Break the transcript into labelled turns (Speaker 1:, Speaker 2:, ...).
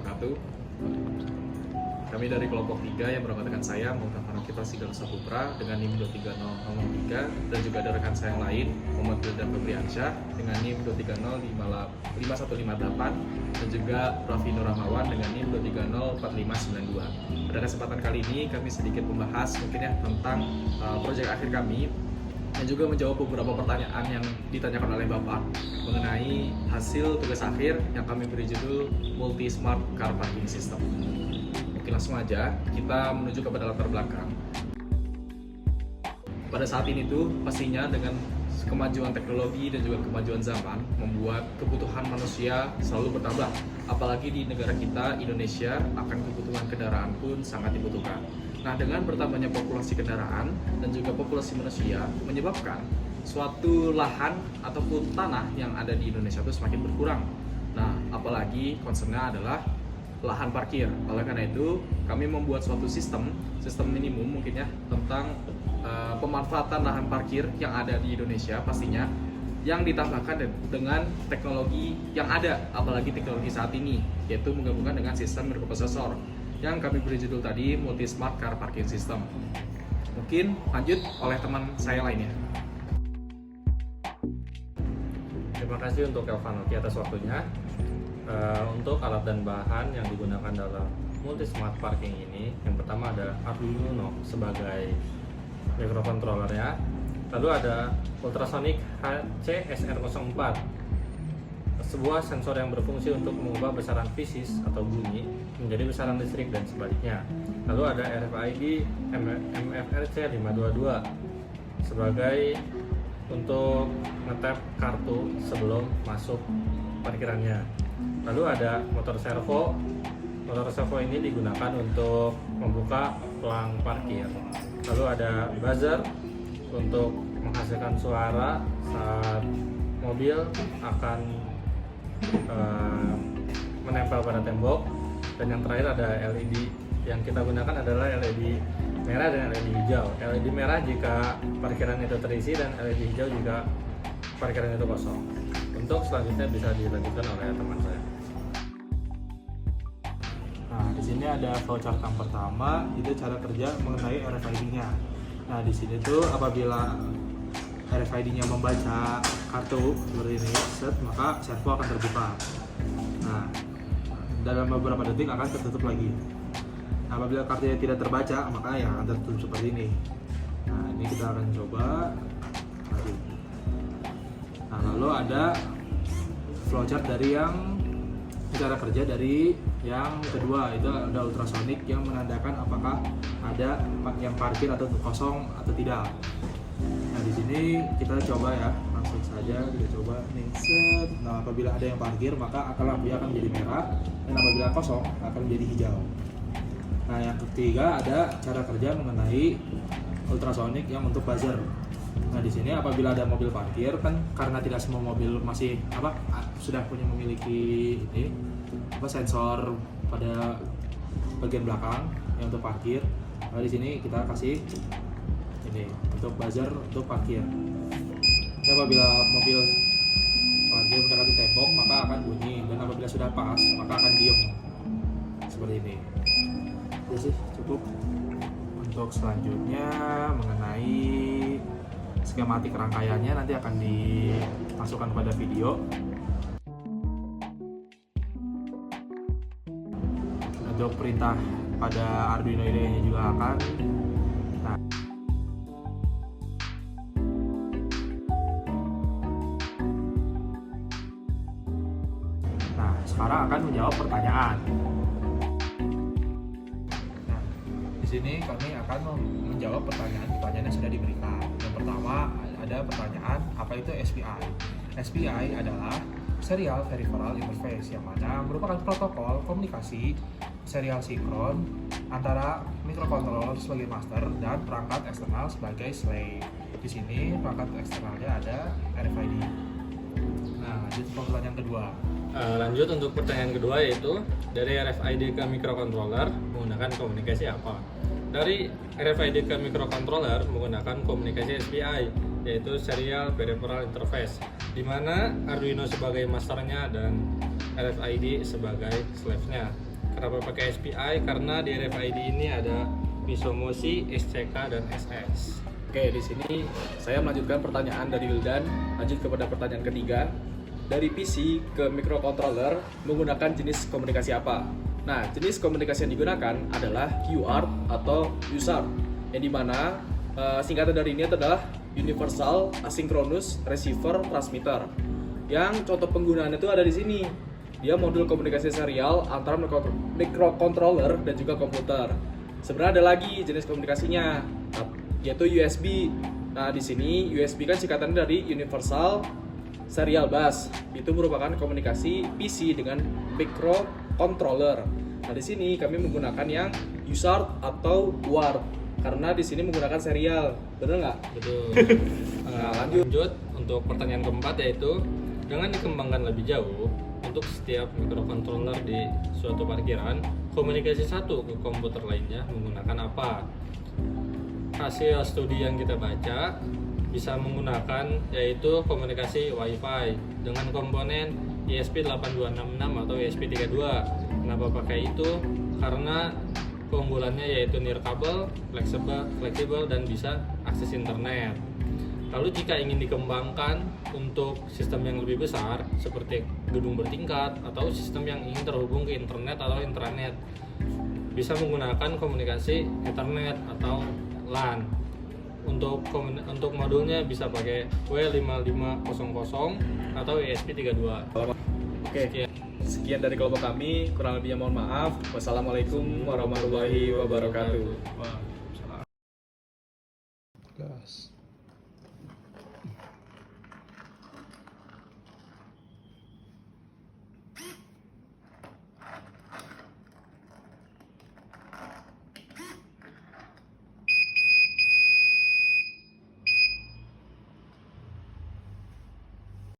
Speaker 1: wabarakatuh. Kami dari kelompok 3 yang beranggotakan saya, Muhammad Farhan Sigala Saputra dengan NIM 23003 dan juga ada rekan saya yang lain, Muhammad Wildan Febriansyah dengan NIM 2305158 dan juga Raffi Nur Rahmawan dengan NIM 2304592. Pada kesempatan kali ini kami sedikit membahas mungkin ya tentang proyek akhir kami dan juga menjawab beberapa pertanyaan yang ditanyakan oleh Bapak mengenai hasil tugas akhir yang kami beri judul Multi Smart Car Parking System. Oke, langsung aja kita menuju kepada latar belakang. Pada saat ini tuh pastinya dengan kemajuan teknologi dan juga kemajuan zaman membuat kebutuhan manusia selalu bertambah. Apalagi di negara kita, Indonesia, akan kebutuhan kendaraan pun sangat dibutuhkan. Nah, dengan bertambahnya populasi kendaraan dan juga populasi manusia menyebabkan suatu lahan ataupun tanah yang ada di Indonesia itu semakin berkurang. Nah, apalagi concernnya adalah lahan parkir. Oleh karena itu, kami membuat suatu sistem minimum mungkin ya tentang pemanfaatan lahan parkir yang ada di Indonesia pastinya yang ditambahkan dengan teknologi yang ada, apalagi teknologi saat ini, yaitu menggabungkan dengan sistem mikroprosesor yang kami beri judul tadi Multi Smart Car Parking System. Mungkin lanjut oleh teman saya lainnya.
Speaker 2: Terima kasih untuk Elvanoki atas waktunya. Untuk alat dan bahan yang digunakan dalam Multi Smart Parking ini, yang pertama ada Arduino sebagai microcontrollernya, lalu ada Ultrasonic HC-SR04, sebuah sensor yang berfungsi untuk mengubah besaran fisis atau bunyi menjadi besaran listrik dan sebaliknya. Lalu ada RFID MFRC522 sebagai untuk ngetap kartu sebelum masuk parkirannya. Lalu ada motor servo. Motor servo ini digunakan untuk membuka pelang parkir. Lalu ada buzzer untuk menghasilkan suara saat mobil akan menempel pada tembok. Dan yang terakhir ada LED. Yang kita gunakan adalah LED merah dan LED hijau. LED merah jika parkiran itu terisi dan LED hijau jika parkiran itu kosong. Untuk selanjutnya bisa dilanjutkan oleh teman saya.
Speaker 3: Nah, di sini ada flowchart yang pertama, itu cara kerja mengenai RFID-nya. Nah, di sini tuh apabila RFID-nya membaca kartu seperti ini, maka servo akan terbuka. Nah, dalam beberapa detik akan tertutup lagi. Nah, apabila kartunya tidak terbaca, maka ya akan tertutup seperti ini. Nah, ini kita akan coba. Nah, lalu ada flowchart dari yang cara kerja dari yang kedua, itu ada ultrasonic yang menandakan apakah ada yang parkir atau kosong atau tidak. Nah, di sini kita coba ya, langsung saja kita coba nih, set. Nah, apabila ada yang parkir maka lampunya akan menjadi merah, dan apabila kosong akan menjadi hijau. Nah, yang ketiga ada cara kerja mengenai ultrasonic yang untuk buzzer. Nah, di sini apabila ada mobil parkir, kan karena tidak semua mobil masih sudah memiliki ini sensor pada bagian belakang yang untuk parkir. Nah, di sini kita kasih ini untuk buzzer untuk parkir. Nah, apabila mobil parkir mendekati tembok maka akan bunyi, dan apabila sudah pas maka akan diem seperti ini. Itu sih cukup. Untuk selanjutnya mengenai skematik rangkaiannya nanti akan dimasukkan pada video. Untuk perintah pada Arduino IDE-nya juga akan. Nah, sekarang akan menjawab pertanyaan. Nah, di sini kami akan menjawab pertanyaan yang sudah diberikan. Yang pertama ada pertanyaan, apa itu SPI? SPI adalah Serial Peripheral Interface, yang mana merupakan protokol komunikasi serial sinkron antara mikrokontroller sebagai master dan perangkat eksternal sebagai slave. Di sini perangkat eksternalnya ada RFID. Nah, lanjut ke pertanyaan kedua.
Speaker 2: Lanjut untuk pertanyaan kedua, yaitu dari RFID ke microcontroller menggunakan komunikasi apa? Dari RFID ke microcontroller menggunakan komunikasi SPI, yaitu Serial Peripheral Interface, di mana Arduino sebagai masternya dan RFID sebagai slave-nya. Kenapa pakai SPI? Karena di RFID ini ada Misomoshi, SCK, dan SS.
Speaker 1: Oke, di sini saya melanjutkan pertanyaan dari Wildan. Lanjut kepada pertanyaan ketiga. Dari PC ke microcontroller menggunakan jenis komunikasi apa? Nah, jenis komunikasi yang digunakan adalah UART atau USART, yang dimana singkatan dari ini adalah Universal Asynchronous Receiver Transmitter. Yang contoh penggunaannya itu ada di sini. Dia modul komunikasi serial antara microcontroller dan juga komputer. Sebenarnya ada lagi jenis komunikasinya, yaitu USB. Nah, di sini USB kan singkatannya dari Universal Serial Bus. Itu merupakan komunikasi PC dengan microcontroller. Nah, di sini kami menggunakan yang USART atau UART karena di sini menggunakan serial. Bener nggak?
Speaker 2: Betul.
Speaker 1: Nah, lanjut.
Speaker 2: Untuk pertanyaan keempat, yaitu dengan dikembangkan lebih jauh untuk setiap microcontroller di suatu parkiran, komunikasi satu ke komputer lainnya menggunakan apa? Hasil studi yang kita baca bisa menggunakan yaitu komunikasi Wi-Fi dengan komponen ESP8266 atau ESP32. Kenapa pakai itu? Karena keunggulannya yaitu nirkabel, fleksibel dan bisa akses internet. Lalu jika ingin dikembangkan untuk sistem yang lebih besar seperti gedung bertingkat atau sistem yang ingin terhubung ke internet atau intranet, bisa menggunakan komunikasi Ethernet atau LAN. Untuk modulnya bisa pakai W5500 atau ESP32.
Speaker 1: Oke. Sekian dari kelompok kami, kurang lebihnya mohon maaf. Wassalamualaikum warahmatullahi wabarakatuh.
Speaker 3: Wah, salah.